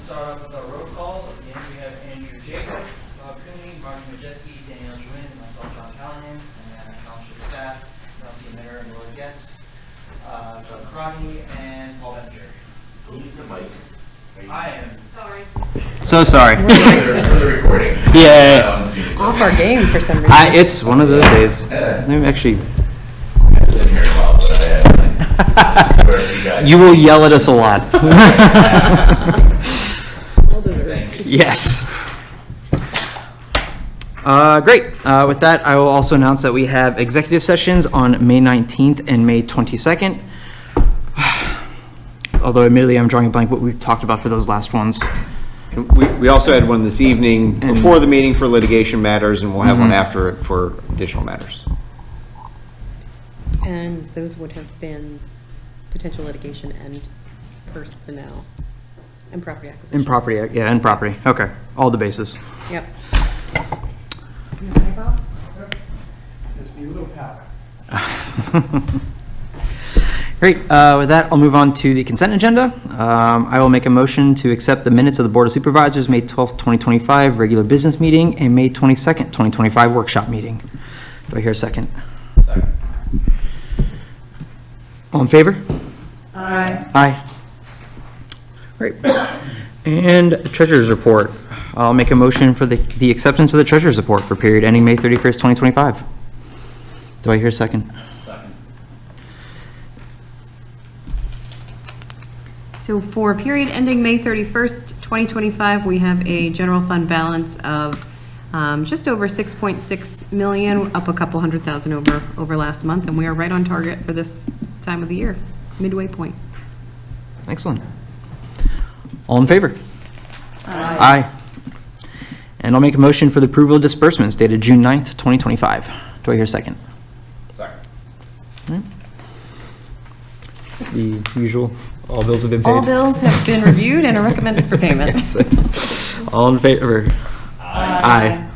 start off with our roll call. At the end, we have Andrew Jacob, Bob Cooney, Martin Majeski, Danielle Jewin, myself, John Callahan, and then our township staff, Nancy Mitter and Laura Getz, Doug Crotty, and Paul Bencher. Who's the mic? I am. Sorry. So sorry. For the recording. Yeah. Off our game for some reason. It's one of those days. Let me actually. I didn't hear well, but I You will yell at us a lot. Thank you. Yes. Great. With that, I will also announce that we have executive sessions on May 19th and May 22nd. Although admittedly, I'm drawing a blank what we've talked about for those last ones. We also had one this evening before the meeting for litigation matters, and we'll have one after it for additional matters. And those would have been potential litigation and personnel and property acquisition. And property, yeah, and property. Okay, all the bases. Yep. Just be a little powder. Great. With that, I'll move on to the consent agenda. I will make a motion to accept the minutes of the Board of Supervisors, May 12th, 2025, regular business meeting, and May 22nd, 2025, workshop meeting. Do I hear a second? Second. All in favor? Aye. Aye. Great. And treasurer's report. I'll make a motion for the acceptance of the treasurer's report for period ending May 31st, 2025. Do I hear a second? Second. So for period ending May 31st, 2025, we have a general fund balance of just over 6.6 million, up a couple $100,000 over last month, and we are right on target for this time of the year, midway point. Excellent. All in favor? Aye. And I'll make a motion for the approval of disbursements dated June 9th, 2025. Do I hear a second? Second. The usual, all bills have been paid? All bills have been reviewed and are recommended for payment. Yes. All in favor? Aye.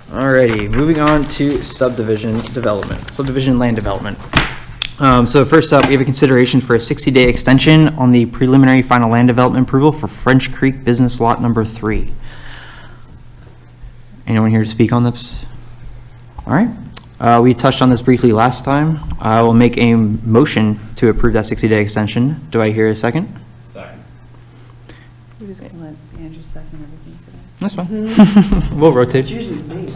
Alrighty, moving on to subdivision development, subdivision land development. So first up, we have a consideration for a 60-day extension on the preliminary final land development approval for French Creek Business Lot Number 3. Anyone here to speak on this? All right. We touched on this briefly last time. I will make a motion to approve that 60-day extension. Do I hear a second? Second. We're just going to let Andrew second everything today. That's fine. We'll rotate. It's usually me.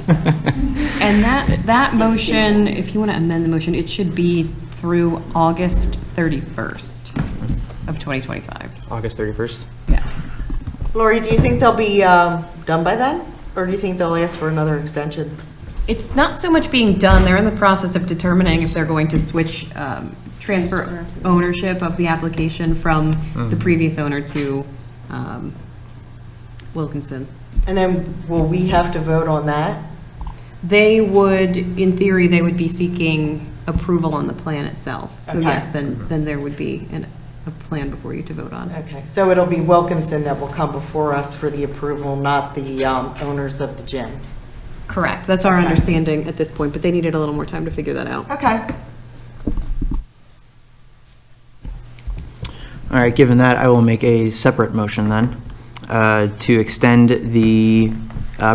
And that motion, if you want to amend the motion, it should be through August 31st of 2025. August 31st. Yeah. Lori, do you think they'll be done by then? Or do you think they'll ask for another extension? It's not so much being done. They're in the process of determining if they're going to switch, transfer ownership of the application from the previous owner to Wilkinson. And then will we have to vote on that? They would, in theory, they would be seeking approval on the plan itself. So Okay. yes, then there would be a plan before you to vote on. Okay, so it'll be Wilkinson that will come before us for the approval, not the owners of the gym. Correct. That's our understanding at this point, but they needed a little more time to figure that out. Okay. All right, given that, I will make a separate motion then to extend the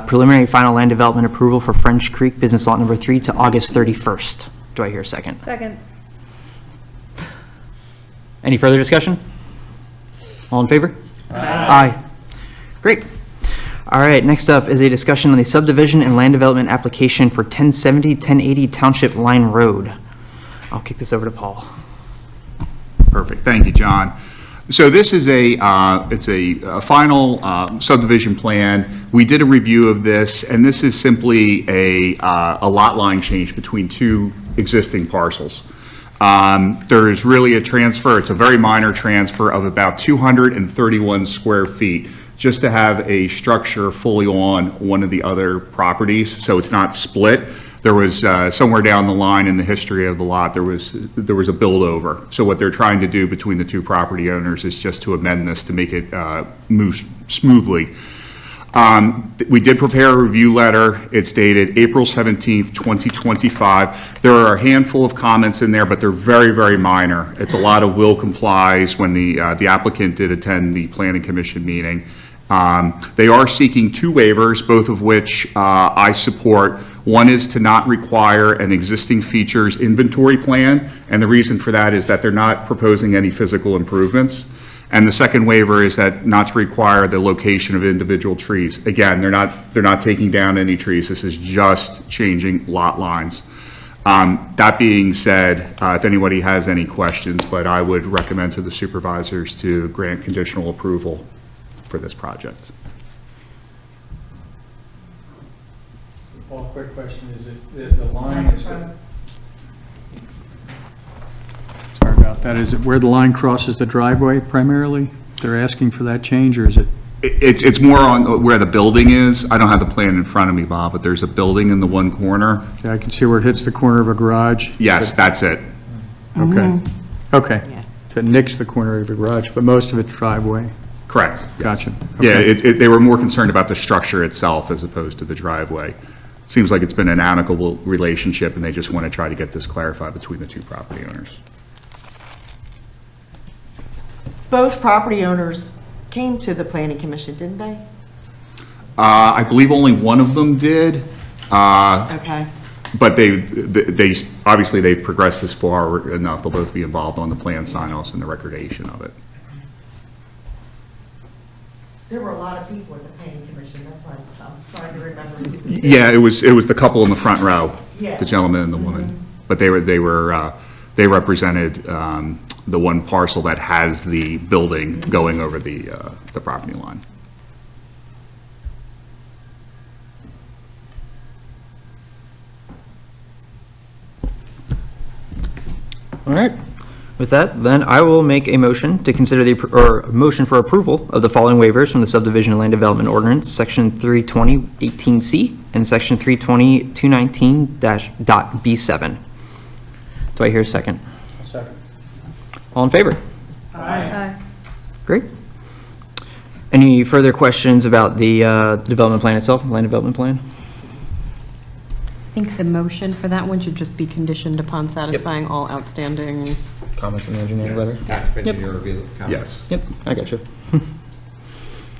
preliminary final land development approval for French Creek Business Lot Number 3 to August 31st. Do I hear a second? Second. Any further discussion? All in favor? Aye. Great. All right, next up is a discussion on the subdivision and land development application for 1070-1080 Township Line Road. I'll kick this over to Paul. Perfect. Thank you, John. So this is it's a final subdivision plan. We did a review of this, and this is simply a lot line change between two existing parcels. There is really a transfer. It's a very minor transfer of about 231 square feet, just to have a structure fully on one of the other properties, so it's not split. There was somewhere down the line in the history of the lot, there was a build over. So what they're trying to do between the two property owners is just to amend this to make it move smoothly. We did prepare a review letter. It's dated April 17th, 2025. There are a handful of comments in there, but they're very, very minor. It's a lot of will complies when the applicant did attend the Planning Commission meeting. They are seeking 2 waivers, both of which I support. One is to not require an existing features inventory plan, and the reason for that is that they're not proposing any physical improvements. And the second waiver is that not to require the location of individual trees. Again, they're not taking down any trees. This is just changing lot lines. That being said, if anybody has any questions, but I would recommend to the supervisors to grant conditional approval for this project. Paul, quick question, is it the line is, sorry about that, is it where the line crosses the driveway primarily? They're asking for that change, or is it? It's more on where the building is. I don't have the plan in front of me, Bob, but there's a building in the one corner. Yeah, I can see where it hits the corner of a garage. Yes, that's it. Okay, okay. Yeah. So it nicks the corner of the garage, but most of it's driveway. Correct. Gotcha. Yeah, Okay. they were more concerned about the structure itself as opposed to the driveway. Seems like it's been an amicable relationship, and they just want to try to get this clarified between the 2 property owners. Both property owners came to the planning commission, didn't they? I believe only one of them did, Okay. but they obviously they've progressed this far enough. They'll both be involved on the plan sign-offs and the recordation of it. There were a lot of people at the planning commission, that's why I'm trying to remember. Yeah, it was the couple in the front row, Yeah. the gentleman and the woman, but they represented the one parcel that has the building going over the property line. All right. With that, then I will make a motion to consider a motion for approval of the following waivers from the subdivision and land development ordinance, section 320.18C and section 320.219-.B7. Do I hear a second? Second. All in favor? Aye. Great. Any further questions about the development plan itself, land development plan? I think the motion for that one should just be conditioned upon satisfying all outstanding. Comments on the engineering letter? Engineer review comments. Yes. Yep, I got you.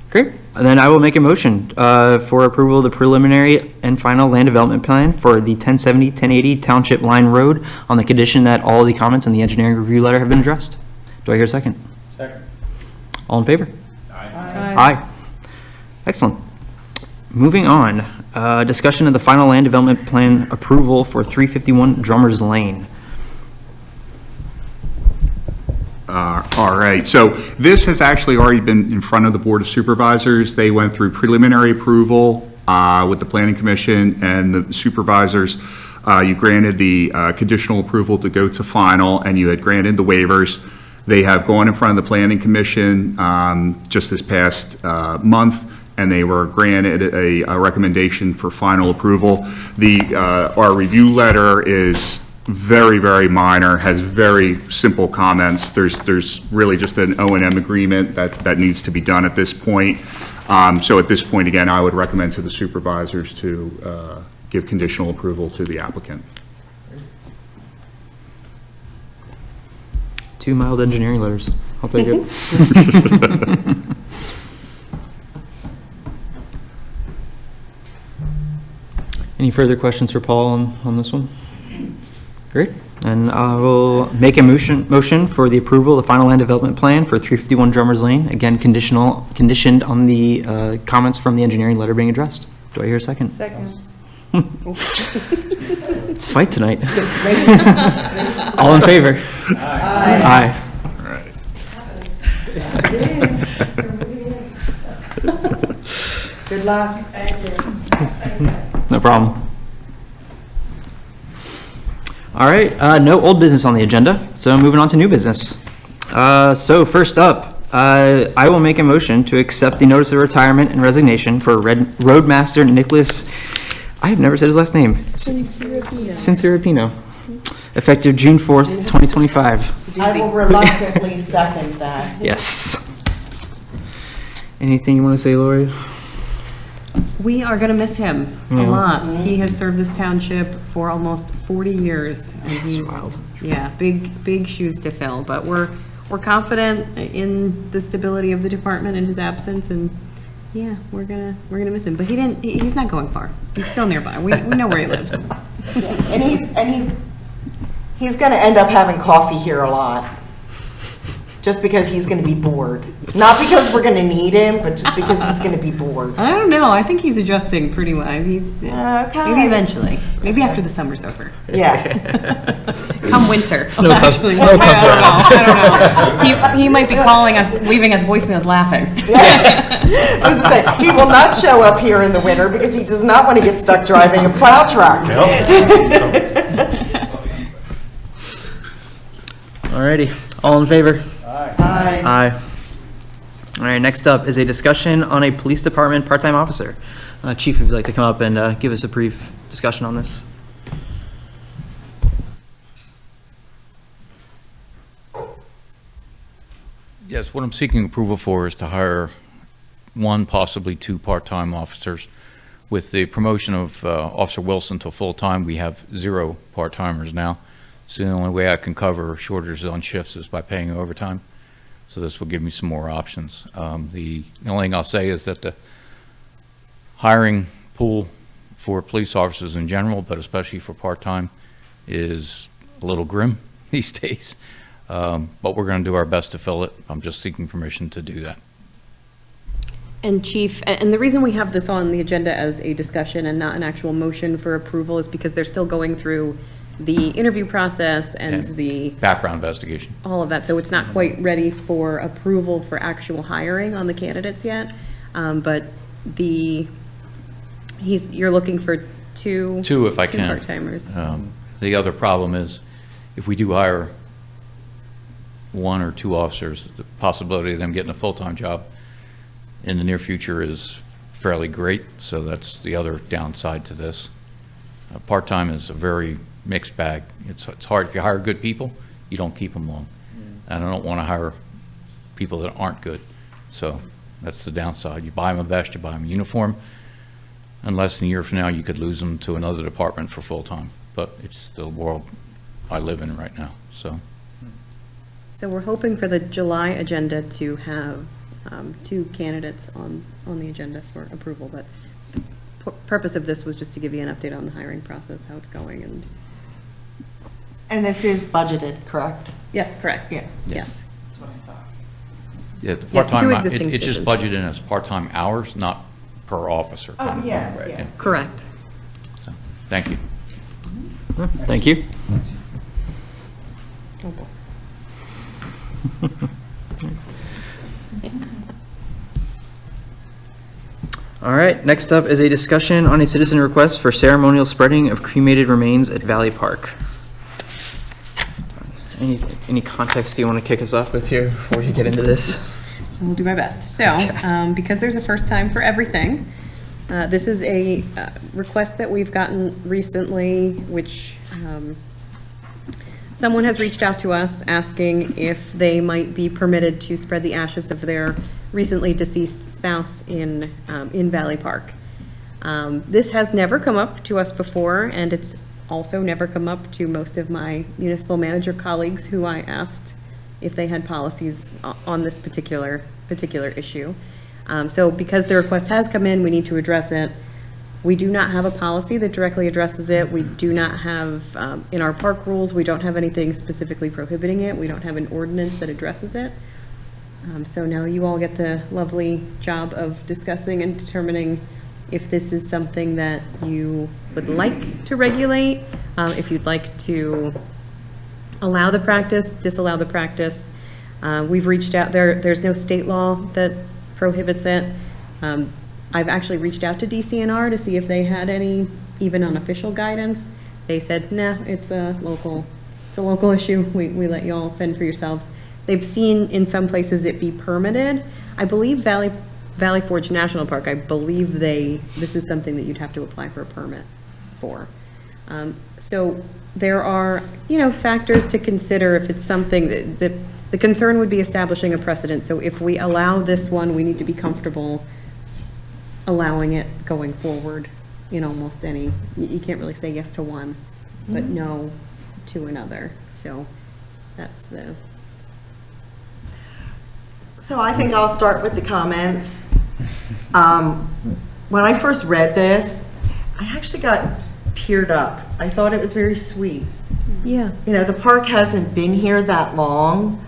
Great. And then I will make a motion for approval of the preliminary and final land development plan for the 1070, 1080 Township Line Road on the condition that all the comments in the engineering review letter have been addressed. Do I hear a second? Second. All in favor? Aye. Excellent. Moving on, discussion of the final land development plan approval for 351 Drummers Lane. All right, so this has actually already been in front of the Board of Supervisors. They went through preliminary approval with the Planning Commission and the supervisors. You granted the conditional approval to go to final, and you had granted the waivers. They have gone in front of the Planning Commission just this past month, and they were granted a recommendation for final approval. Our review letter is very, very minor, has very simple comments. There's really just an O&M agreement that needs to be done at this point. So at this point, again, I would recommend to the supervisors to give conditional approval to the applicant. 2 mild engineering letters. I'll take it. Any further questions for Paul on this one? Great. And I will make a motion for the approval of the final land development plan for 351 Drummers Lane. Again, conditioned on the comments from the engineering letter being addressed. Do I hear a second? Second. It's a fight tonight. All in favor? Aye. All right. Good luck. No problem. All right, no old business on the agenda, so moving on to new business. So first up, I will make a motion to accept the notice of retirement and resignation for Roadmaster Nicholas, I have never said his last name. Cincirapino. Effective June 4th, 2025. I will reluctantly second that. Yes. Anything you want to say, Lori? We are going to miss him a lot. He has served this township for almost 40 years. And he's, wild. Yeah, big shoes to fill, but we're confident in the stability of the department in his absence, and yeah, we're gonna miss him. But he's not going far. He's still nearby. We know where he lives. And he's going to end up having coffee here a lot. Just because he's going to be bored. Not because we're going to need him, but just because he's going to be bored. I don't know. I think he's adjusting pretty well. He's Okay. maybe eventually. Maybe after the summer's over. Yeah. Come winter. Snow comes around. I don't know. He might be calling us, leaving us voicemails laughing. I was gonna say, he will not show up here in the winter because he does not want to get stuck driving a plow truck. Alrighty, all in favor? Aye. Aye. All right, next up is a discussion on a police department part-time officer. Chief, if you'd like to come up and give us a brief discussion on this. Yes, what I'm seeking approval for is to hire one, possibly two part-time officers. With the promotion of Officer Wilson to full-time, we have 0 part-timers now. So the only way I can cover shortages on shifts is by paying overtime. So this will give me some more options. The only thing I'll say is that the hiring pool for police officers in general, but especially for part-time, is a little grim these days. But we're going to do our best to fill it. I'm just seeking permission to do that. And Chief, and the reason we have this on the agenda as a discussion and not an actual motion for approval is because they're still going through the interview process and the Background investigation. all of that. So it's not quite ready for approval for actual hiring on the candidates yet. But you're looking for two Two, if I can. part-timers. The other problem is, if we do hire 1 or 2 officers, the possibility of them getting a full-time job in the near future is fairly great, so that's the other downside to this. Part-time is a very mixed bag. It's hard. If you hire good people, you don't keep them long. And I don't want to hire people that aren't good. So that's the downside. You buy them a vest, you buy them a uniform. And less than a year from now, you could lose them to another department for full-time. But it's the world I live in right now, so. So we're hoping for the July agenda to have 2 candidates on the agenda for approval, but the purpose of this was just to give you an update on the hiring process, how it's going, and. And this is budgeted, correct? Yes, correct. Yeah. Yes. That's what I thought. Yeah, the Yes, two part-time, existing it's just positions. budgeted as part-time hours, not per officer. Oh, kind of yeah, thing, right? yeah. Correct. So, thank you. Thank you. All right, next up is a discussion on a citizen request for ceremonial spreading of cremated remains at Valley Park. Any context you want to kick us off with here before you get into this? I'll do my best. So, because there's a first time for everything, this is a request that we've gotten recently, which someone has reached out to us asking if they might be permitted to spread the ashes of their recently deceased spouse in Valley Park. This has never come up to us before, and it's also never come up to most of my municipal manager colleagues who I asked if they had policies on this particular issue. So because the request has come in, we need to address it. We do not have a policy that directly addresses it. We do not have, in our park rules, we don't have anything specifically prohibiting it. We don't have an ordinance that addresses it. So now you all get the lovely job of discussing and determining if this is something that you would like to regulate, if you'd like to allow the practice, disallow the practice. We've reached out, there's no state law that prohibits it. I've actually reached out to DCNR to see if they had any, even unofficial guidance. They said, nah, it's a local issue. We let you all fend for yourselves. They've seen in some places it be permitted. I believe Valley Forge National Park, I believe this is something that you'd have to apply for a permit for. So there are, factors to consider if it's something that the concern would be establishing a precedent. So if we allow this one, we need to be comfortable allowing it going forward in almost any, you can't really say yes to one, but no to another. So that's the, So I think I'll start with the comments. When I first read this, I actually got teared up. I thought it was very sweet. yeah. You know, the park hasn't been here that long,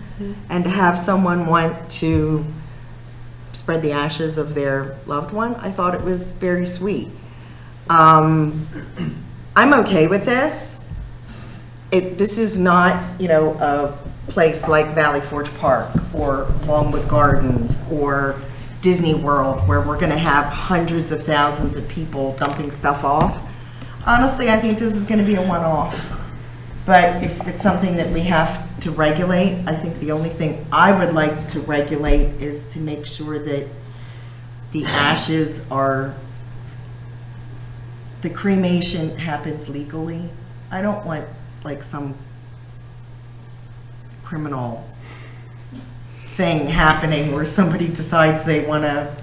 and to have someone want to spread the ashes of their loved one, I thought it was very sweet. I'm okay with this. This is not, you know, a place like Valley Forge Park or Longwood Gardens or Disney World where we're gonna have hundreds of thousands of people dumping stuff off. Honestly, I think this is gonna be a one-off. But if it's something that we have to regulate, I think the only thing I would like to regulate is to make sure that the ashes are, the cremation happens legally. I don't want like some criminal thing happening where somebody decides they want to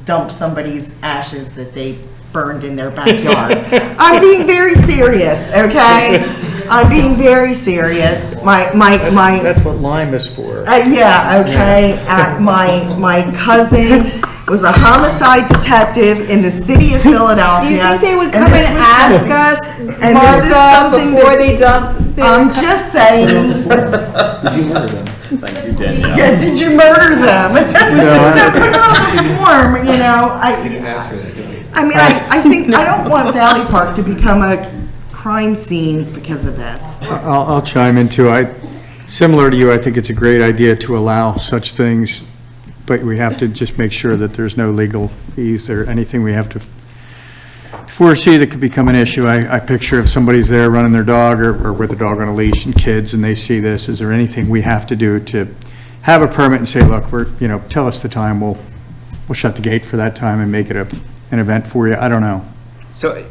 dump somebody's ashes that they burned in their backyard. I'm being very serious, okay? I'm being very serious. That's what Lime is for. Yeah, okay. My cousin was a homicide detective in the city of Philadelphia. Do you think they would and come this and was ask something- us, and this is Martha, something before that- they dump their... I'm just saying. Did you murder them? Thank you, Danielle. Yeah, did you murder them? So put it on the form, you know. We didn't ask for that, did we? I mean, I think, I don't want Valley Park to become a crime scene because of this. I'll chime in too. Similar to you, I think it's a great idea to allow such things, but we have to just make sure that there's no legal fees or anything we have to foresee that could become an issue. I picture if somebody's there running their dog or with a dog on a leash and kids and they see this, is there anything we have to do to have a permit and say, look, tell us the time, we'll shut the gate for that time and make it an event for you? I don't know. So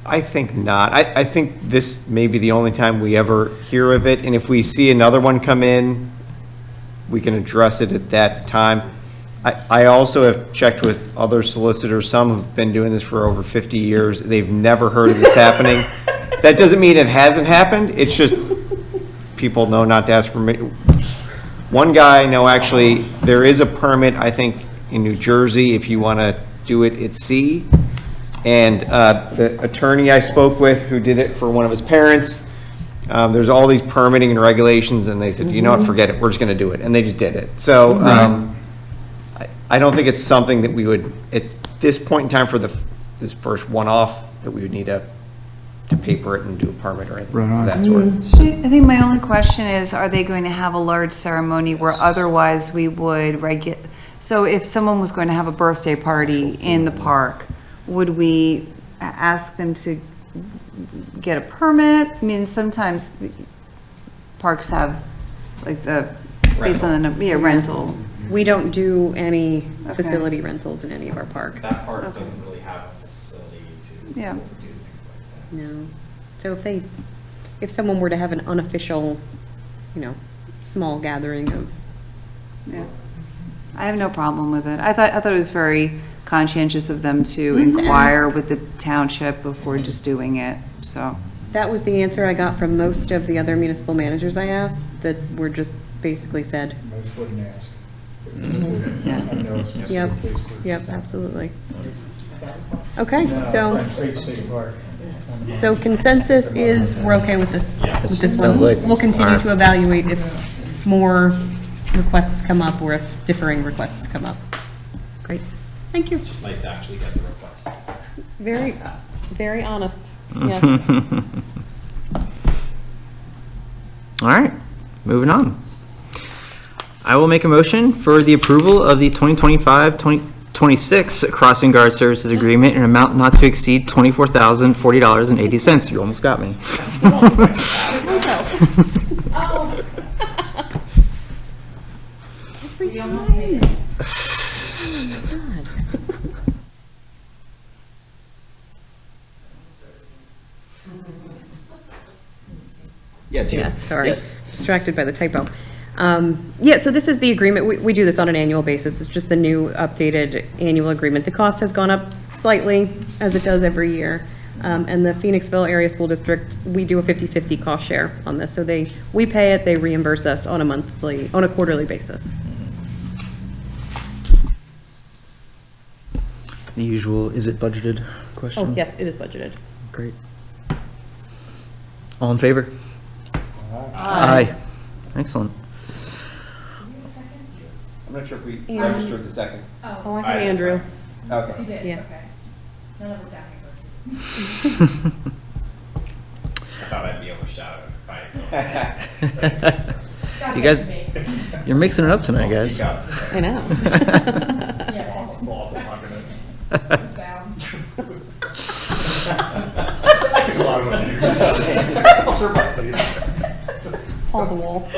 I think not. I think this may be the only time we ever hear of it, and if we see another one come in, we can address it at that time. I also have checked with other solicitors. Some have been doing this for over 50 years. They've never heard of this happening. That doesn't mean it hasn't happened. It's just people know not to ask permission. One guy, no, actually, there is a permit, I think, in New Jersey, if you want to do it at sea. And the attorney I spoke with, who did it for one of his parents, there's all these permitting and regulations, and they said, you know what, forget it, we're just going to do it. And they just did it. So I don't think it's something that we would, at this point in time for this first one-off, that we would need to paper it and do a permit or anything of that sort. I think my only question is, are they going to have a large ceremony where otherwise we would so if someone was going to have a birthday party in the park, would we ask them to get a permit? I mean, sometimes the parks have like based on the rental. We don't do any facility rentals in any of our parks. That park doesn't really have a facility to Yeah. do things like that. No. So if someone were to have an unofficial, small gathering of, Yeah. I have no problem with it. I thought it was very conscientious of them to inquire with the township before just doing it, so. that was the answer I got from most of the other municipal managers I asked, that were just basically said, Most wouldn't ask. Yeah. yep, absolutely. Okay, so consensus is we're okay with this one. Sounds like- We'll continue alright. to evaluate if more requests come up or if differing requests come up. Great, thank you. It's just nice to actually get the requests. Very, very honest, yes. All right, moving on. I will make a motion for the approval of the 2025-2026 Crossing Guard Services Agreement in an amount not to exceed $24,040.80. You almost got me. Every time. Yeah, it's Yeah, sorry, distracted by the typo. Yeah, so this is the agreement. We do this on an annual basis. It's just the new updated annual agreement. The cost has gone up slightly, as it does every year. And the Phoenixville Area School District, we do a 50/50 cost share on this. So we pay it, they reimburse us on a quarterly basis. The usual, is it budgeted question? Oh, yes, it is budgeted. Great. All in favor? Aye. Excellent. I'm not sure if we Andrew. registered the second. Oh, I think Andrew. Okay. Yeah. None of the staff can I thought I'd be overshadowed by someone. You guys, you're mixing it up tonight, guys. I know. I took a lot of money. All the wall.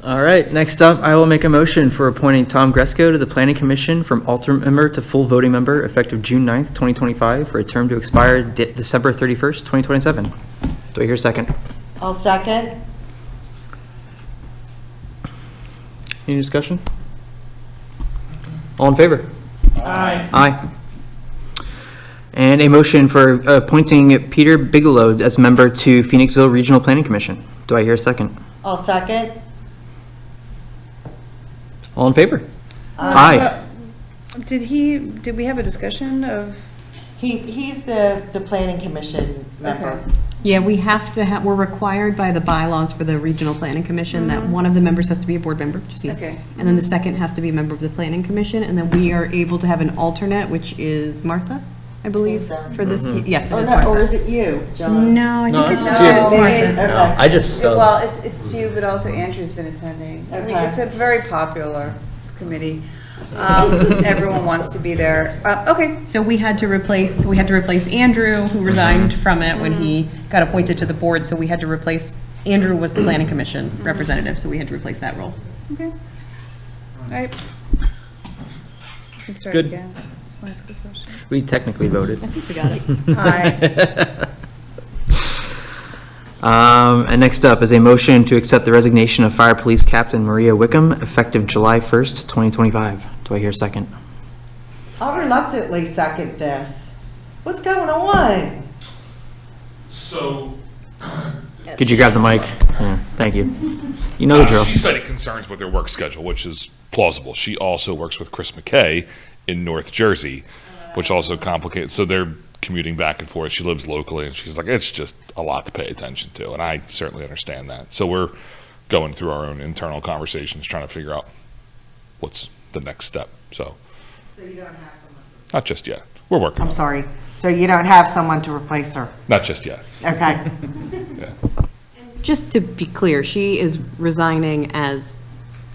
All right, next up, I will make a motion for appointing Tom Gresko to the Planning Commission from alternate member to full voting member effective June 9th, 2025, for a term to expire December 31st, 2027. Do I hear a second? I'll second. Any discussion? All in favor? Aye. Aye. And a motion for appointing Peter Bigelow as member to Phoenixville Regional Planning Commission. Do I hear a second? I'll second. All in favor? Aye. Did we have a discussion of? He's the planning commission member. Yeah, we have to we're required by the bylaws for the Regional Planning Commission that one of the members has to be a board member, just you. Okay. And then the second has to be a member of the Planning Commission, and then we are able to have an alternate, which is Martha, I believe, so. for this, yes, it Or is not- or Martha. is it you, John? No, I think it's No, it's it's Martha. Okay. I just, Well, it's you, but also Andrew's been attending. I mean, Okay. it's a very popular committee. Everyone wants to be there. Okay. So we had to replace Andrew, who resigned from it when he got appointed to the board, so we had to replace, Andrew was the Planning Commission representative, so we had to replace that role. Okay. All right. Can start Good. again. That's my next good question. we technically voted. I think we got it. Aye. And next up is a motion to accept the resignation of Fire Police Captain Maria Wickham effective July 1st, 2025. Do I hear a second? I'll reluctantly second this. What's going on? So, Could you grab the mic? Yeah, thank you. You know the drill. she cited concerns with their work schedule, which is plausible. She also works with Chris McKay in North Jersey, which also complicates, so they're commuting back and forth. She lives locally, and she's like, it's just a lot to pay attention to, and I certainly understand that. So we're going through our own internal conversations, trying to figure out what's the next step, so. So you don't have someone. Not just yet. We're working on I'm it. sorry. So you don't have someone to replace her? Not just yet, Okay. yeah. Just to be clear, she is resigning as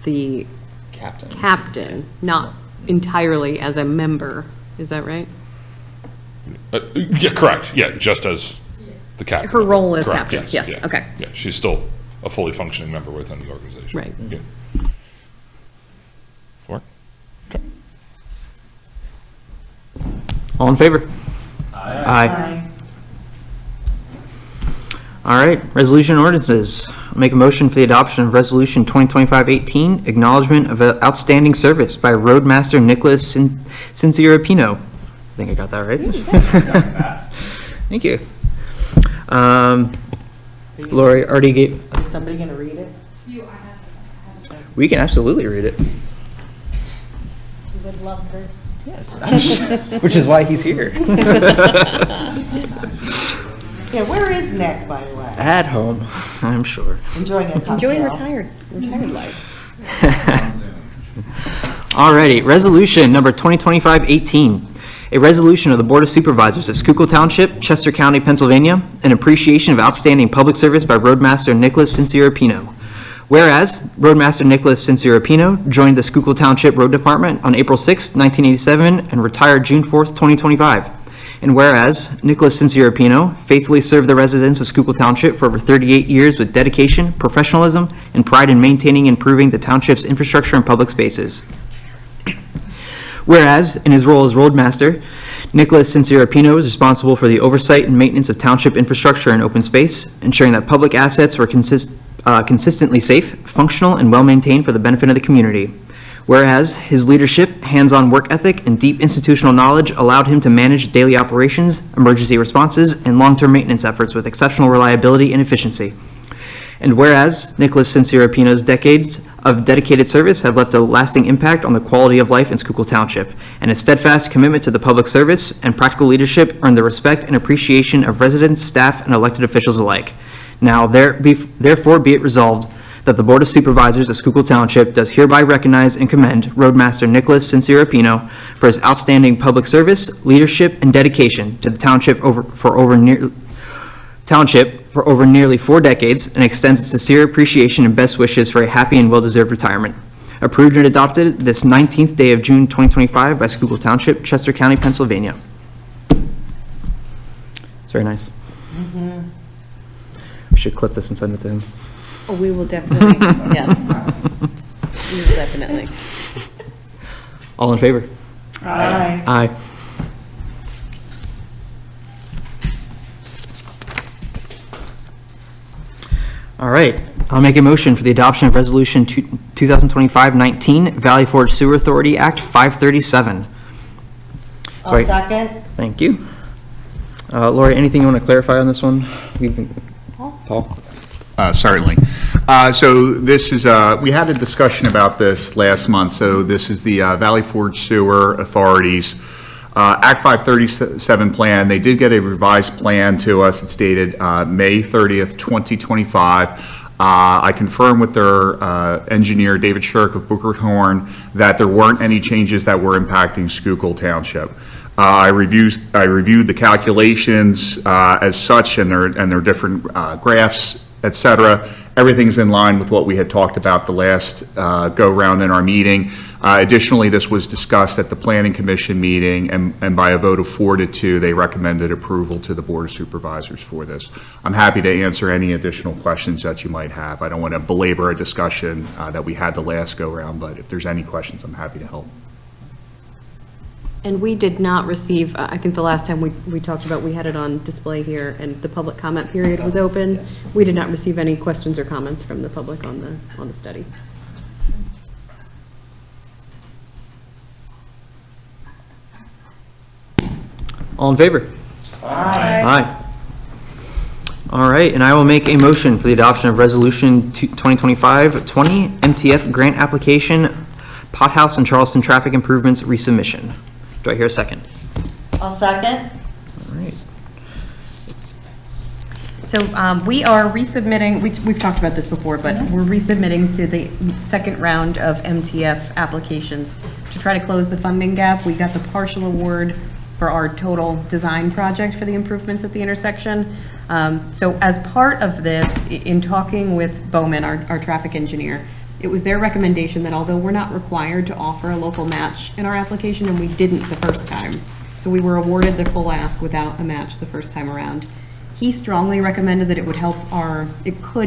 the captain, not entirely as a member. Is that right? Yeah, correct, yeah, just as the captain. Her role as Correct, captain, yes, yeah. okay. Yeah, she's still a fully functioning member within the organization. Right. Yeah. Work? Okay. All in favor? Aye. All right, resolution and ordinances. I'll make a motion for the adoption of Resolution 2025-18, acknowledgement of outstanding service by Roadmaster Nicholas Cinciarapino. I think I got that right. Thank you. Lori already gave, Is somebody going to read it? we can absolutely read it. You would love this. Yes. Which is why he's here. Yeah, where is Nick, by the way? At home, I'm sure. Enjoying a cocktail. Enjoying retired life. Alrighty, resolution number 2025-18. A resolution of the Board of Supervisors of Schuylkill Township, Chester County, Pennsylvania, in appreciation of outstanding public service by Roadmaster Nicholas Cinciarapino. Whereas Roadmaster Nicholas Cinciarapino joined the Schuylkill Township Road Department on April 6, 1987, and retired June 4, 2025. And whereas Nicholas Cinciarapino faithfully served the residents of Schuylkill Township for over 38 years with dedication, professionalism, and pride in maintaining and improving the township's infrastructure and public spaces. Whereas, in his role as roadmaster, Nicholas Cinciarapino is responsible for the oversight and maintenance of township infrastructure and open space, ensuring that public assets were consistently safe, functional, and well-maintained for the benefit of the community. Whereas his leadership, hands-on work ethic, and deep institutional knowledge allowed him to manage daily operations, emergency responses, and long-term maintenance efforts with exceptional reliability and efficiency. And whereas Nicholas Cinciarapino's decades of dedicated service have left a lasting impact on the quality of life in Schuylkill Township, and his steadfast commitment to the public service and practical leadership earned the respect and appreciation of residents, staff, and elected officials alike. Now, therefore be it resolved that the Board of Supervisors of Schuylkill Township does hereby recognize and commend Roadmaster Nicholas Cinciarapino for his outstanding public service, leadership, and dedication to the township for over nearly 4 decades, and extends its sincere appreciation and best wishes for a happy and well-deserved retirement. Approved and adopted this 19th day of June 2025 by Schuylkill Township, Chester County, Pennsylvania. It's very nice. We should clip this and send it to him. Oh, we will definitely, yes. We will definitely. All in favor? Aye. Aye. All right, I'll make a motion for the adoption of Resolution 2025-19, Valley Forge Sewer Authority Act 537. I'll second. Thank you. Lori, anything you want to clarify on this one? Paul? Certainly. So this is, we had a discussion about this last month. So this is the Valley Forge Sewer Authority's Act 537 plan. They did get a revised plan to us. It's dated May 30th, 2025. I confirmed with their engineer, David Shirk of Booker Horn, that there weren't any changes that were impacting Schuylkill Township. I reviewed the calculations as such, and their different graphs, et cetera. Everything's in line with what we had talked about the last go-round in our meeting. Additionally, this was discussed at the Planning Commission meeting, and by a vote of 4-2, they recommended approval to the Board of Supervisors for this. I'm happy to answer any additional questions that you might have. I don't want to belabor a discussion that we had the last go-round, but if there's any questions, I'm happy to help. And we did not receive, I think the last time we talked about, we had it on display here, and the public comment period was open. Yes. We did not receive any questions or comments from the public on the study. All in favor? Aye. Aye. All right, and I will make a motion for the adoption of Resolution 2025-20 MTF Grant Application, Pothouse and Charleston Traffic Improvements Resubmission. Do I hear a second? I'll second. All right. So we are resubmitting, we've talked about this before, but we're resubmitting to the second round of MTF applications to try to close the funding gap. We got the partial award for our total design project for the improvements at the intersection. So as part of this, in talking with Bowman, our traffic engineer, it was their recommendation that although we're not required to offer a local match in our application, and we didn't the first time, so we were awarded the full ask without a match the first time around, he strongly recommended that it could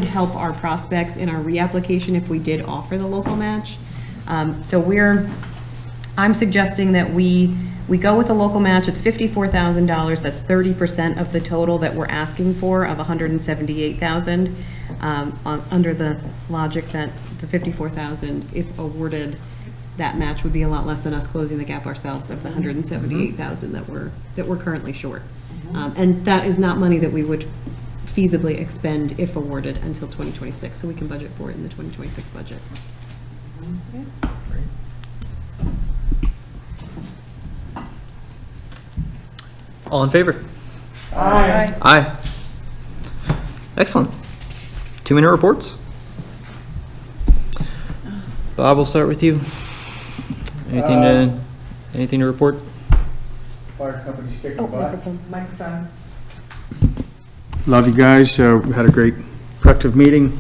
help our prospects in our reapplication if we did offer the local match. So I'm suggesting that we go with a local match. It's $54,000. That's 30% of the total that we're asking for of $178,000. Under the logic that the $54,000, if awarded, that match would be a lot less than us closing the gap ourselves of the $178,000 that we're currently short. And that is not money that we would feasibly expend if awarded until 2026. So we can budget for it in the 2026 budget. All in favor? Aye. Aye. Excellent. 2-minute reports. Bob, we'll start with you. Anything to report? Fire company's kicking Microphone. Microphone. Love you guys. We had a great productive meeting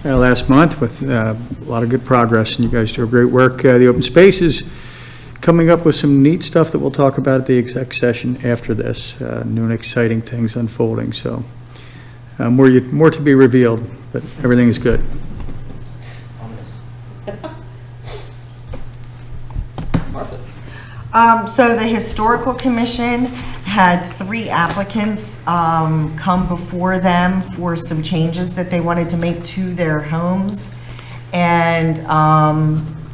last month with a lot of good progress, and you guys do great work. The open space is coming up with some neat stuff that we'll talk about at the exec session after this. New and exciting things unfolding. So more to be revealed, but everything is good. So the Historical Commission had 3 applicants come before them for some changes that they wanted to make to their homes. And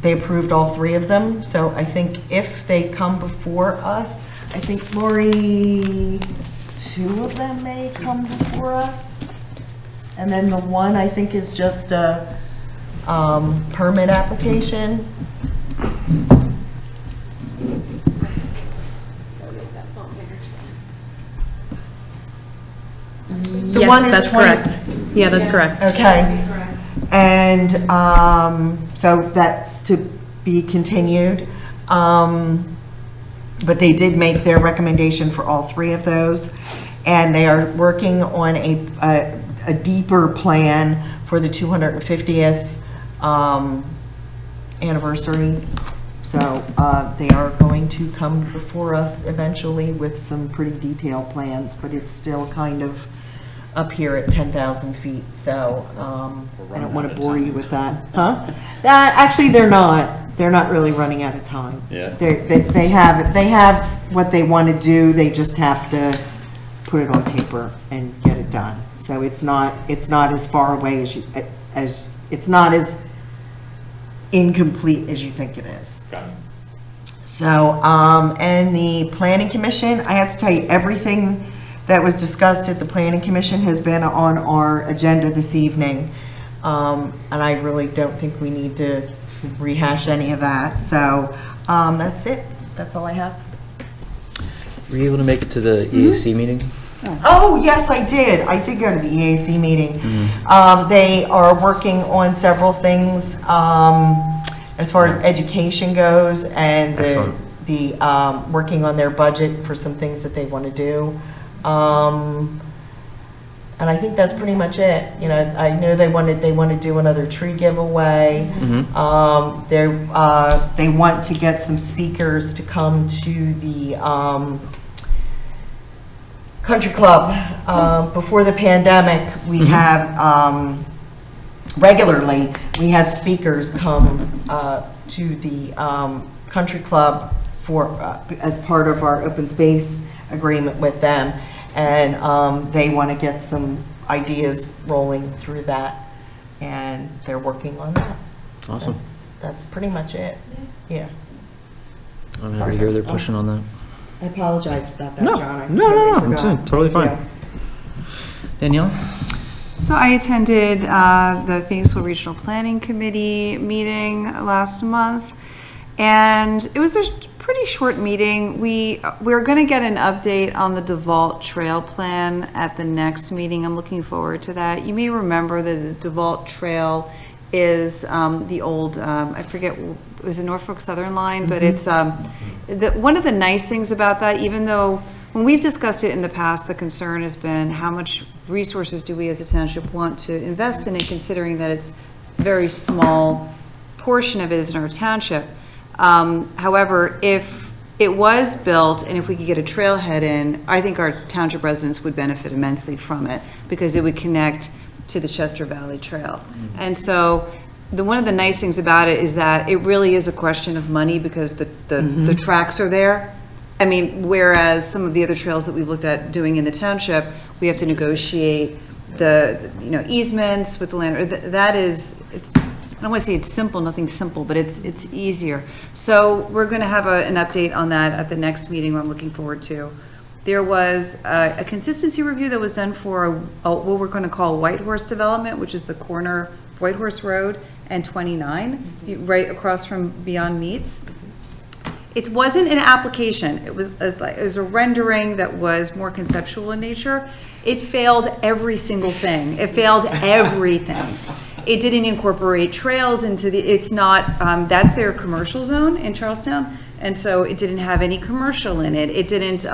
they approved all 3 of them. So I think if they come before us, I think, Lori, 2 of them may come before us. And then the one, I think, is just a permit application. The one Yes, is that's 20 correct. Yeah, that's correct. Okay. And so that's to be continued. But they did make their recommendation for all 3 of those. And they are working on a deeper plan for the 250th anniversary. So they are going to come before us eventually with some pretty detailed plans, but it's still kind of up here at 10,000 feet, so I don't want to bore you with that. Huh? Actually, they're not. They're not really running out of time. Yeah. They have what they want to do. They just have to put it on paper and get it done. So it's not as far away as it's not as incomplete as you think it is. Got it. So, and the Planning Commission, I have to tell you, everything that was discussed at the Planning Commission has been on our agenda this evening. And I really don't think we need to rehash any of that. So, that's it. That's all I have. Were you able to make it to the EAC meeting? Oh, yes, I did. I did go to the EAC meeting. They are working on several things as far as education goes, and the working on their budget for some things that they want to do. And I think that's pretty much it. You know, I know they want to do another tree giveaway. They want to get some speakers to come to the country club. Before the pandemic, we have regularly we had speakers come to the country club for as part of our open space agreement with them, and they want to get some ideas rolling through that, and they're working on that. Awesome. That's pretty much it. Yeah. I'm happy to hear they're pushing on that. I apologize about that, No, John. I no, it's forgot. totally fine. Yeah. Danielle? So I attended the Phoenixville Regional Planning Committee meeting last month, and it was a pretty short meeting. We're going to get an update on the DeVault Trail Plan at the next meeting. I'm looking forward to that. You may remember that the DeVault Trail is the old, I forget, it was a Norfolk Southern line, but it's one of the nice things about that, even though when we've discussed it in the past, the concern has been how much resources do we as a township want to invest in it, considering that it's a very small portion of it is in our township. However, if it was built and if we could get a trailhead in, I think our township residents would benefit immensely from it because it would connect to the Chester Valley Trail. And so one of the nice things about it is that it really is a question of money because the tracks are there. I mean, whereas some of the other trails that we've looked at doing in the township, we have to negotiate the easements with the land. That is, I don't want to say it's simple, nothing's simple, but it's easier. So we're going to have an update on that at the next meeting, what I'm looking forward to. There was a consistency review that was done for what we're going to call White Horse Development, which is the corner of White Horse Road and 29, right across from Beyond Meats. It wasn't an application. It was a rendering that was more conceptual in nature. It failed every single thing. It failed everything. It didn't incorporate trails into it's not, that's their commercial zone in Charlestown, and so it didn't have any commercial in it. It didn't,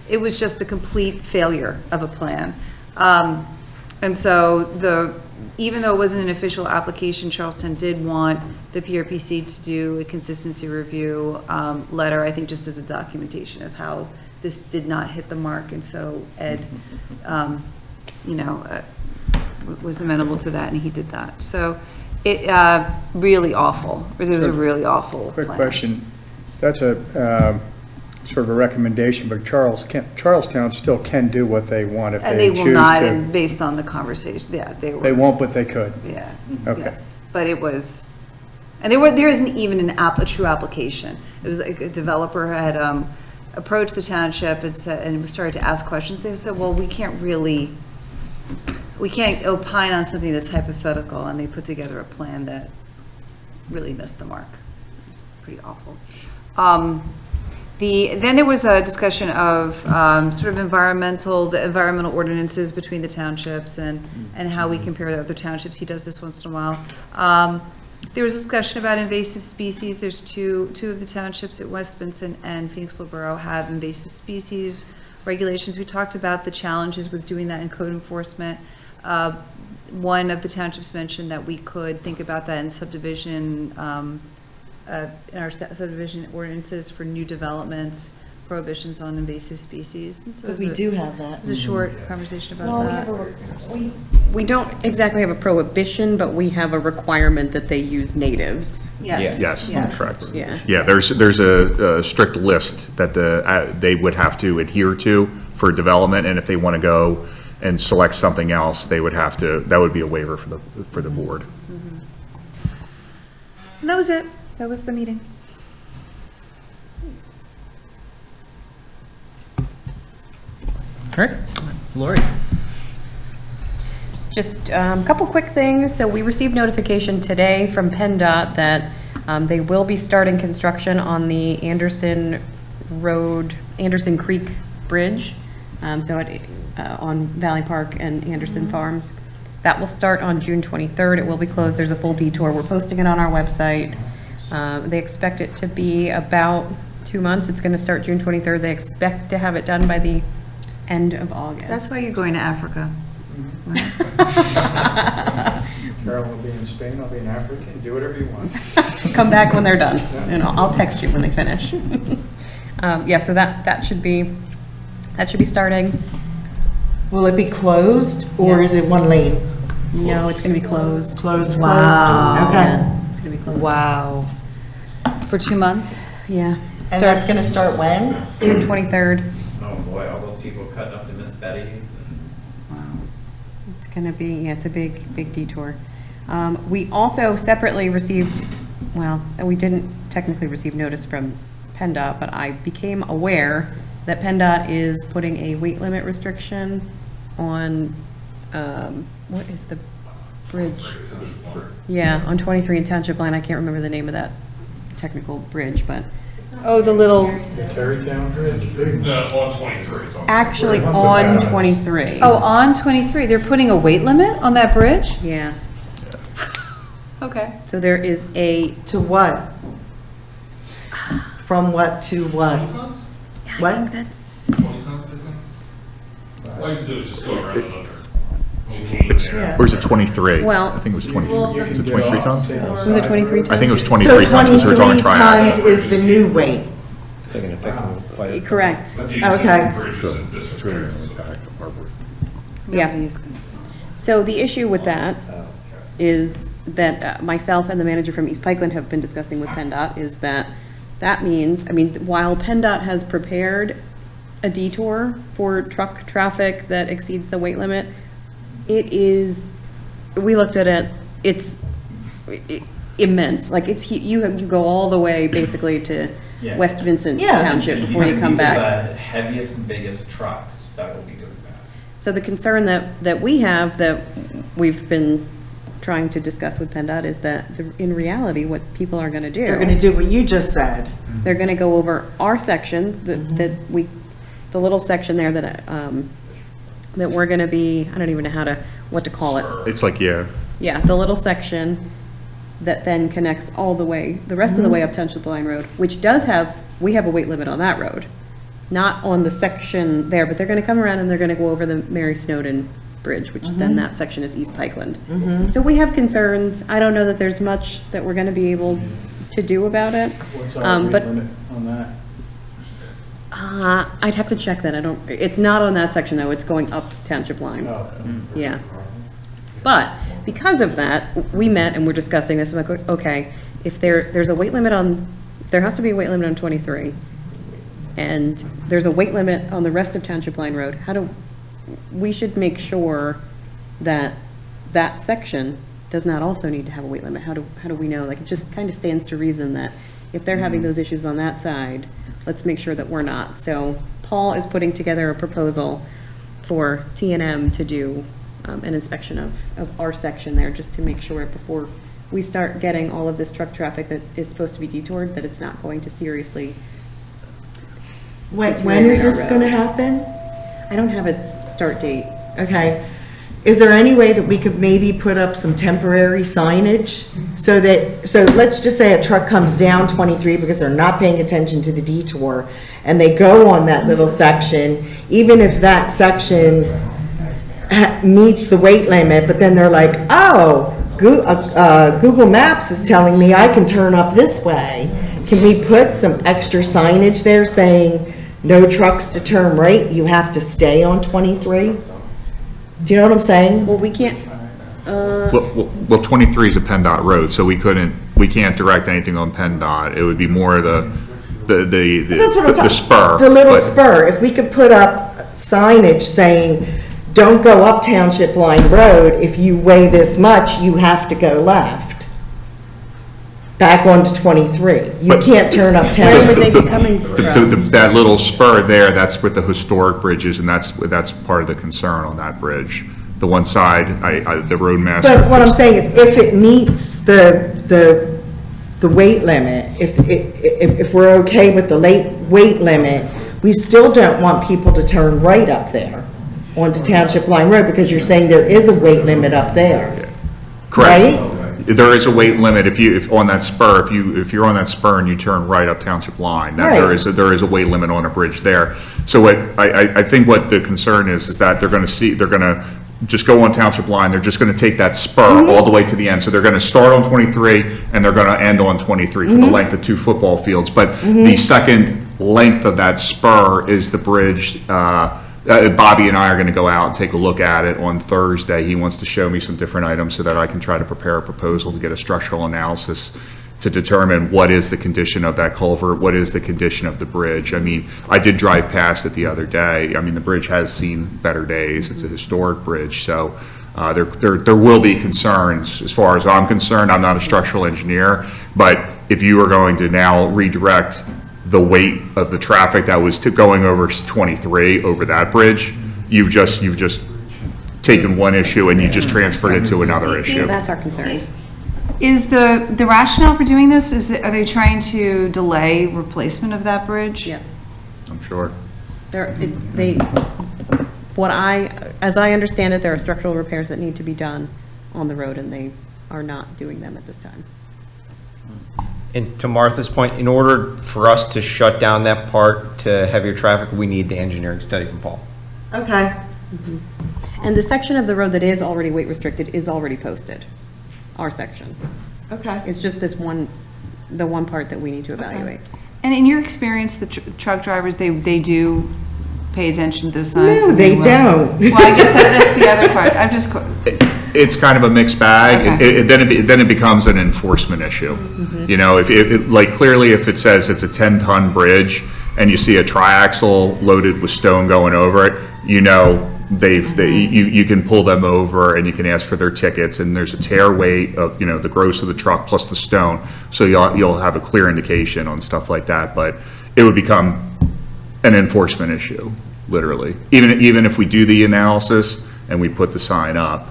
it was just a complete failure of a plan. And so even though it wasn't an official application, Charlestown did want the PRPC to do a consistency review letter, I think just as a documentation of how this did not hit the mark, and so Ed, was amenable to that, and he did that. So it really awful. It was a really awful Quick plan. question. That's a, sort of a recommendation, but Charlestown still can do what they want if And they they choose will not, to. and based on the conversation, yeah, they were. They won't, but they could. Yeah, Okay. yes, but it was, and there isn't even a true application. It was like a developer had approached the township and said, and started to ask questions. They said, well, we can't opine on something that's hypothetical, and they put together a plan that really missed the mark. It was pretty awful. Then there was a discussion of sort of the environmental ordinances between the townships and how we compare to other townships. He does this once in a while. There was a discussion about invasive species. There's two of the townships at West Vincent and Phoenixville Borough have invasive species regulations. We talked about the challenges with doing that in code enforcement. One of the townships mentioned that we could think about that in subdivision, in our subdivision ordinances for new developments, prohibitions on invasive species. And so But we do have that. It was a short conversation about that. We don't exactly have a prohibition, but we have a requirement that they use natives. Yes. Yes, correct. Yeah. Yeah, there's a strict list that they would have to adhere to for development, and if they want to go and select something else, they would have to, that would be a waiver for the board. And that was it. That was the meeting. All right, Lori. Just a couple quick things. So we received notification today from PennDOT that they will be starting construction on the Anderson Creek Bridge, on Valley Park and Anderson Farms. That will start on June 23rd. It will be closed. There's a full detour. We're posting it on our website. They expect it to be about 2 months. It's going to start June 23rd. They expect to have it done by the end of August. That's why you're going to Africa. Carol will be in Spain, I'll be in Africa, and do whatever you want. Come back when they're done, and I'll text you when they finish. Yeah, so that should be starting. Will it be closed, or Yeah. is it one lane? No, it's going to be closed. Closed, Wow. Okay. Yeah, it's going to be closed. Wow. For 2 months? Yeah, And that's gonna start when? June 23rd. Oh boy, all those people cutting up to Miss Betty's and. It's going to be, yeah, it's a big detour. We also separately received, well, we didn't technically receive notice from PennDOT, but I became aware that PennDOT is putting a weight limit restriction on, what is the bridge? Yeah, on 23 in Township Line. I can't remember the name of that technical bridge, but Oh, the little, Terrytown Bridge? No, on 23. actually on 23. oh, on 23, they're putting a weight limit on that bridge? Yeah. Okay. So there is a, To what? From what to what? What? that's, 20 tons, I think. All you have to do is just go around and under. It's, Yeah. or is it 23? Well- I think it was 23. Is it 23 tons? was it 23 tons? I think it was So 23 tons because we're talking 23 triax. tons is the new weight. It's like an effective. Correct, But the Okay. existing bridge is in disrepair. yeah. Nobody's gonna- So the issue with that is that myself and the manager from East Pikeland have been discussing with PennDOT is that means, I mean, while PennDOT has prepared a detour for truck traffic that exceeds the weight limit, it is, we looked at it, it's immense. Like you go all the way basically to Yeah. West Vincent Yeah. Township before you come These are back. the heaviest and biggest trucks that will be doing that. So the concern that we have, that we've been trying to discuss with PennDOT, is that in reality, what people are gonna do. They're gonna do what you just said. They're gonna go over our section, the little section there that we're gonna be, I don't even know what to call it. It's like, yeah, Yeah, the little section that then connects all the way, the rest of the way up Township Line Road, which we have a weight limit on that road. Not on the section there, but they're gonna come around and they're gonna go over the Mary Snowden Bridge, which then that section is East Pikeland. So we have concerns. I don't know that there's much that we're gonna be able to do about it. What's our weight But limit on that? I'd have to check that. It's not on that section though. It's going up Township Line. Oh, Yeah. But because of that, we met and we're discussing this. I'm like, okay, if there's a weight limit on there has to be a weight limit on 23, and there's a weight limit on the rest of Township Line Road, we should make sure that that section does not also need to have a weight limit. How do we know? Like, it just kind of stands to reason that if they're having those issues on that side, let's make sure that we're not. So Paul is putting together a proposal for T&M to do an inspection of our section there, just to make sure before we start getting all of this truck traffic that is supposed to be detoured, that it's not going to seriously. When is this going to happen? I don't have a start date. Okay. Is there any way that we could maybe put up some temporary signage so let's just say a truck comes down 23 because they're not paying attention to the detour and they go on that little section, even if that section meets the weight limit, but then they're like, oh, Google Maps is telling me I can turn up this way. Can we put some extra signage there saying no trucks to turn right, you have to stay on 23? Do you know what I'm saying? Well, we can't, Well, 23 is a PennDOT road, so we can't direct anything on PennDOT. It would be more the That's what I'm talking. spur. The little but- spur. If we could put up signage saying, don't go up Township Line Road. If you weigh this much, you have to go left. Back onto 23. You But- can't turn up Where Township. would they be coming from? That little spur there, that's with the historic bridges, and that's part of the concern on that bridge. The one side, the roadmaster. But what I'm saying is, if it meets the weight limit, if we're okay with the weight limit, we still don't want people to turn right up there onto Township Line Road, because you're saying there is a weight limit up there. Correct. Right? There is a weight limit if on that spur, if you're on that spur and you turn right up Township Line, that there is a weight limit on a bridge there. So what, I think what the concern is that they're gonna just go on Township Line, they're just gonna take that spur all the way to the end. So they're gonna start on 23 and they're gonna end on 23 for the length of 2 football fields. But the second length of that spur is the bridge. Bobby and I are going to go out and take a look at it on Thursday. He wants to show me some different items so that I can try to prepare a proposal to get a structural analysis to determine what is the condition of that culvert, what is the condition of the bridge. I mean, I did drive past it the other day. I mean, the bridge has seen better days. It's a historic bridge, so there will be concerns. As far as I'm concerned, I'm not a structural engineer, but if you are going to now redirect the weight of the traffic that was going over 23 over that bridge, you've just taken one issue and you just transferred it to another So issue. that's our concern. Is the rationale for doing this, are they trying to delay replacement of that bridge? Yes. I'm sure. As I understand it, there are structural repairs that need to be done on the road, and they are not doing them at this time. And to Martha's point, in order for us to shut down that part to heavier traffic, we need the engineering study from Paul. Okay. And the section of the road that is already weight restricted is already posted, our section. Okay. It's just the one part that we need to evaluate. And in your experience, the truck drivers, they do pay attention to those signs? No, and they will? don't. Well, I guess that's the other part. I'm just, It's kind of a mixed bag. Okay. Then it becomes an enforcement issue. You know, like clearly if it says it's a 10-ton bridge and you see a triaxle loaded with stone going over it, you know, you can pull them over and you can ask for their tickets, and there's a tear weight of, you know, the gross of the truck plus the stone. So you'll have a clear indication on stuff like that, but it would become an enforcement issue, literally. Even if we do the analysis and we put the sign up,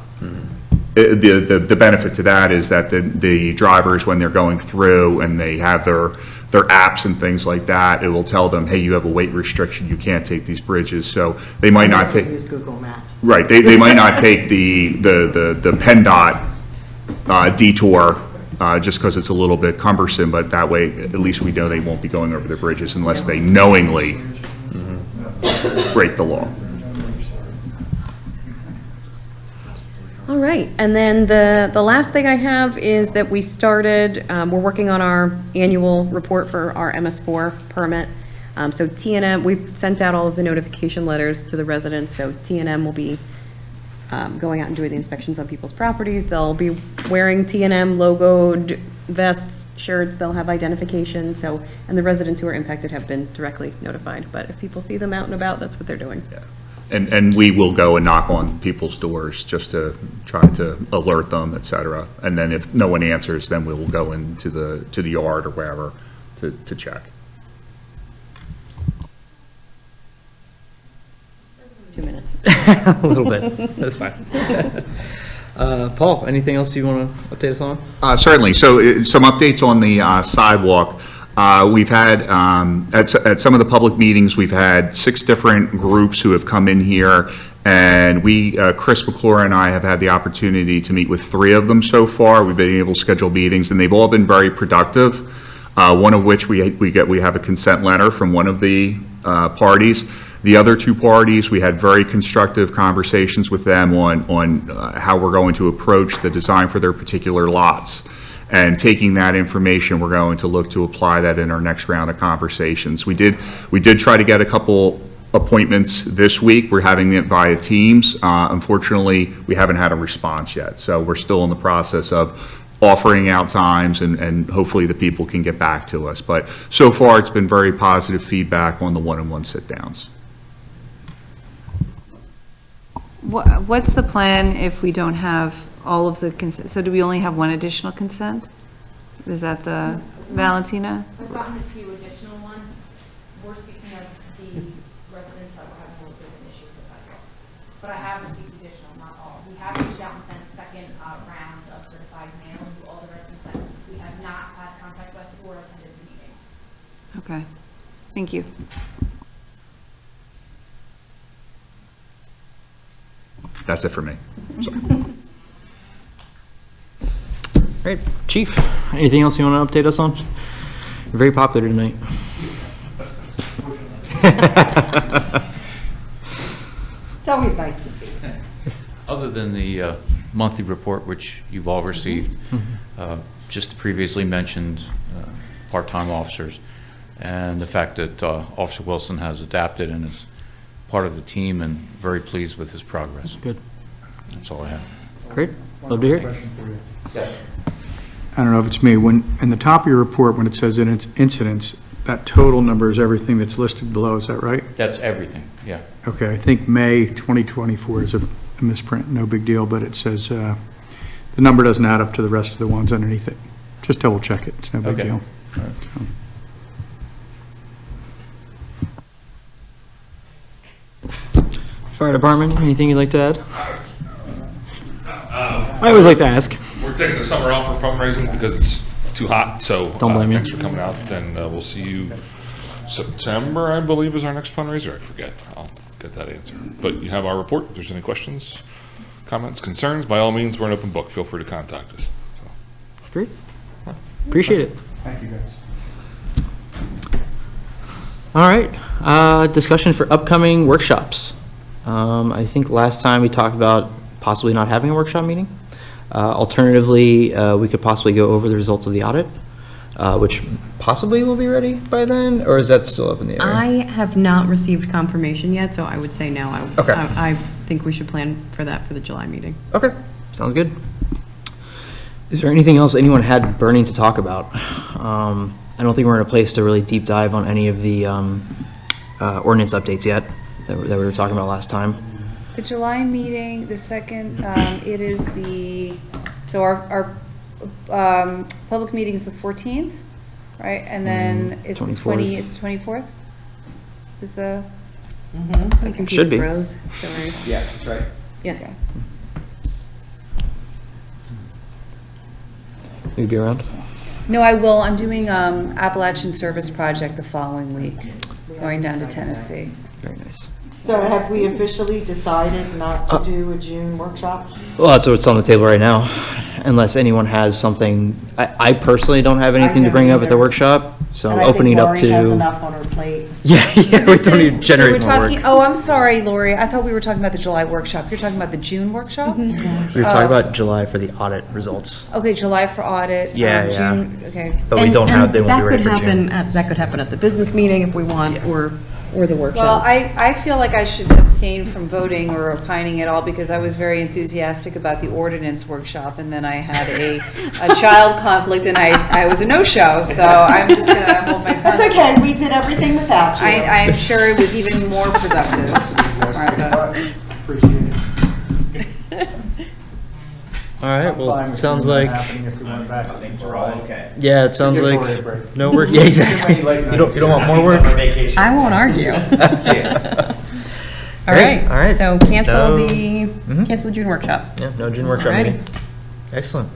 the benefit to that is that the drivers, when they're going through and they have their apps and things like that, it will tell them, hey, you have a weight restriction, you can't take these bridges. So they might not take, Use Google Maps. right, they might not take the PennDOT detour just because it's a little bit cumbersome, but that way at least we know they won't be going over the bridges unless they knowingly break the law. All right, and then the last thing I have is that we started, we're working on our annual report for our MS4 permit. So T&M, we've sent out all of the notification letters to the residents, so T&M will be going out and doing the inspections on people's properties. They'll be wearing T&M logoed vests, shirts, they'll have identification, so, and the residents who are impacted have been directly notified. But if people see them out and about, that's what they're doing. And we will go and knock on people's doors just to try to alert them, et cetera. And then if no one answers, then we will go into to the yard or wherever to check. 2 minutes. A little bit, that's fine. Paul, anything else you want to update us on? Certainly. So some updates on the sidewalk. We've had, at some of the public meetings, we've had 6 different groups who have come in here, and Chris McClure and I have had the opportunity to meet with 3 of them so far. We've been able to schedule meetings, and they've all been very productive, one of which we have a consent letter from one of the parties. The other 2 parties, we had very constructive conversations with them on how we're going to approach the design for their particular lots. And taking that information, we're going to look to apply that in our next round of conversations. We did try to get a couple appointments this week. We're having it via Teams. Unfortunately, we haven't had a response yet. So we're still in the process of offering out times, and hopefully the people can get back to us. But so far, it's been very positive feedback on the one-on-one sit-downs. What's the plan if we don't have all of the consent? So do we only have one additional consent? Is that the Valentina? I've gotten a few additional ones. We're speaking of the residents that were having a little bit of an issue with the sidewalk. But I have received additional, not all. We have reached out and sent second rounds of certified mail to all the residents that we have not had contact with or attended the meetings. Okay, thank you. That's it for me. Great. Chief, anything else you want to update us on? You're very popular tonight. It's always nice to see. Other than the monthly report, which you've all received, just the previously mentioned part-time officers, and the fact that Officer Wilson has adapted and is part of the team, and very pleased with his progress. Good. That's all I have. Great. Love to hear it. I don't know if it's me, when, in the top of your report, when it says incidents, that total number is everything that's listed below, is that right? That's everything, yeah. Okay, I think May 2024 is a misprint, no big deal, but it says, the number doesn't add up to the rest of the ones underneath it. Just double check it, it's no big Okay. deal. All right. So. Fire department, anything you'd like to add? I always like to ask. We're taking the summer off for fundraising because it's too hot, so Don't blame you. thanks for coming out, and we'll see you September, I believe, is our next fundraiser. I forget. I'll get that answer. But you have our report. If there's any questions, comments, concerns, by all means, we're an open book. Feel free to contact us. So. Great. Appreciate it. Thank you, guys. All right, discussion for upcoming workshops. I think last time we talked about possibly not having a workshop meeting. Alternatively, we could possibly go over the results of the audit, which possibly will be ready by then, or is that still up in the air? I have not received confirmation yet, so I would say no. Okay. I think we should plan for that for the July meeting. Okay, sounds good. Is there anything else anyone had burning to talk about? I don't think we're in a place to really deep dive on any of the ordinance updates yet that we were talking about last time. The July meeting, the second, it is so our public meeting is the 14th, right? And then it's the 24th. It's 24th? Is the? My computer Should be. froze, sorry. Yeah, that's right. Yes. Okay. You'd be around? No, I will. I'm doing Appalachian Service Project the following week, going down to Tennessee. Very nice. So have we officially decided not to do a June workshop? Well, that's what's on the table right now, unless anyone has something. I personally don't have anything to bring up at the workshop, so And I opening it think up Lori has to. enough on her plate. Yeah, we don't need to So we're generate more talking, work. oh, I'm sorry, Lori. I thought we were talking about the July workshop. You're talking about the June workshop? We were talking about July for the audit results, Okay, July for audit. Yeah, yeah. June, okay. but we don't have, they won't be ready for That could June. happen. That could happen at the business meeting if we want, Yeah. or or the Well, workshop? I feel like I should abstain from voting or opining at all because I was very enthusiastic about the ordinance workshop and then I had a child conflict and I was a no-show, so I'm just gonna hold my tongue. That's okay, we did everything without you. I'm sure it was even more productive, Martha. Appreciate it. All right, well, Fine it with sounds it like, happening if we went back. I think we're all okay. yeah, it sounds Good like for a break. no work. Yeah, exactly. You don't want more work? I won't argue. All Great, right. all right. So cancel No- cancel the June workshop. Yeah, no June workshop Alrighty. meeting. Excellent.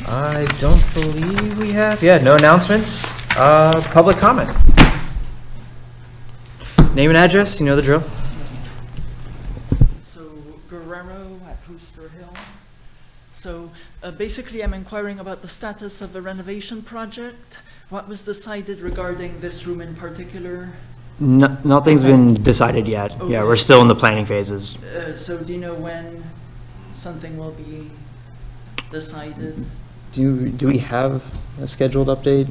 I don't believe we have, yeah, no announcements. Public comment. Name and address, you know the drill. So Guerrero at Brewster Hill. So basically, I'm inquiring about the status of the renovation project. What was decided regarding this room in particular? Nothing's been decided yet. Yeah, we're still in the planning phases. So do you know when something will be decided? Do we have a scheduled update?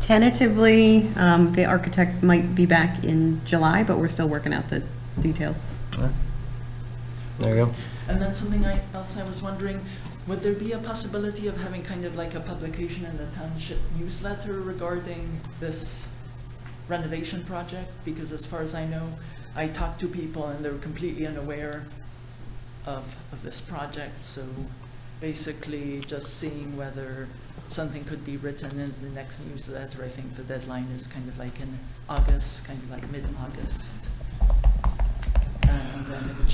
Tentatively, the architects might be back in July, but we're still working out the details. There you go. And then something else I was wondering, would there be a possibility of having kind of like a publication in the Township newsletter regarding this renovation project? Because as far as I know, I talked to people and they're completely unaware of this project. So basically just seeing whether something could be written in the next newsletter. I think the deadline is kind of like in August, kind of like mid-August. And then it would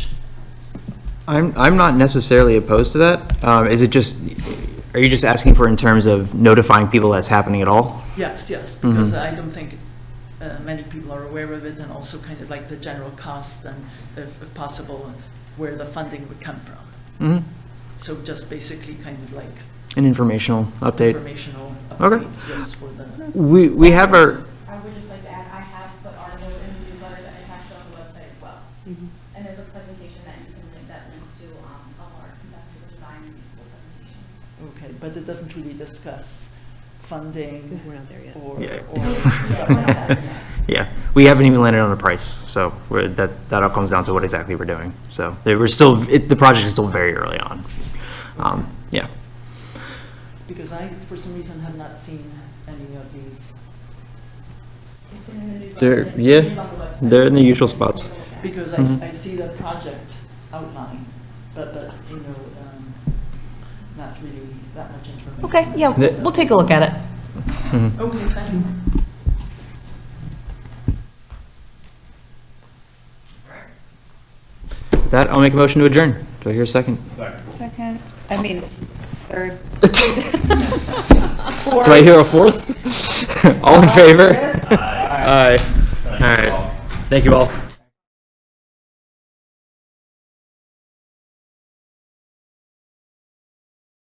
I'm not necessarily opposed to that. Is it just, are you just asking for in terms of notifying people that's happening at all? Yes, because I don't think many people are aware of it, and also kind of like the general cost and, if possible, where the funding would come from. So just basically kind of like An informational update? informational Okay. update, yes, for the. We have our, I would just like to add, I have put our note in the newsletter that is actually on the website as well. And there's a presentation that you can link, that links to, our conceptual design and useful presentation. Okay, but it doesn't really discuss funding We're not there yet. or. Yeah. or- yeah, we haven't even landed on a price, so that all comes down to what exactly we're doing. So we're still, the project is still very early on. Yeah. Because I, for some reason, have not seen any of these. It's been in the newsletter. They're, yeah, It's on the website. they're in the usual spots. Because I see the project outline, but, you know, not really that much information. Okay, yeah, we'll take a look at it. Okay, thank you. That, I'll make a motion to adjourn. Do I hear a second? Second, I mean, third. Do I hear a fourth? All in favor? Aye. All right. Thank you all.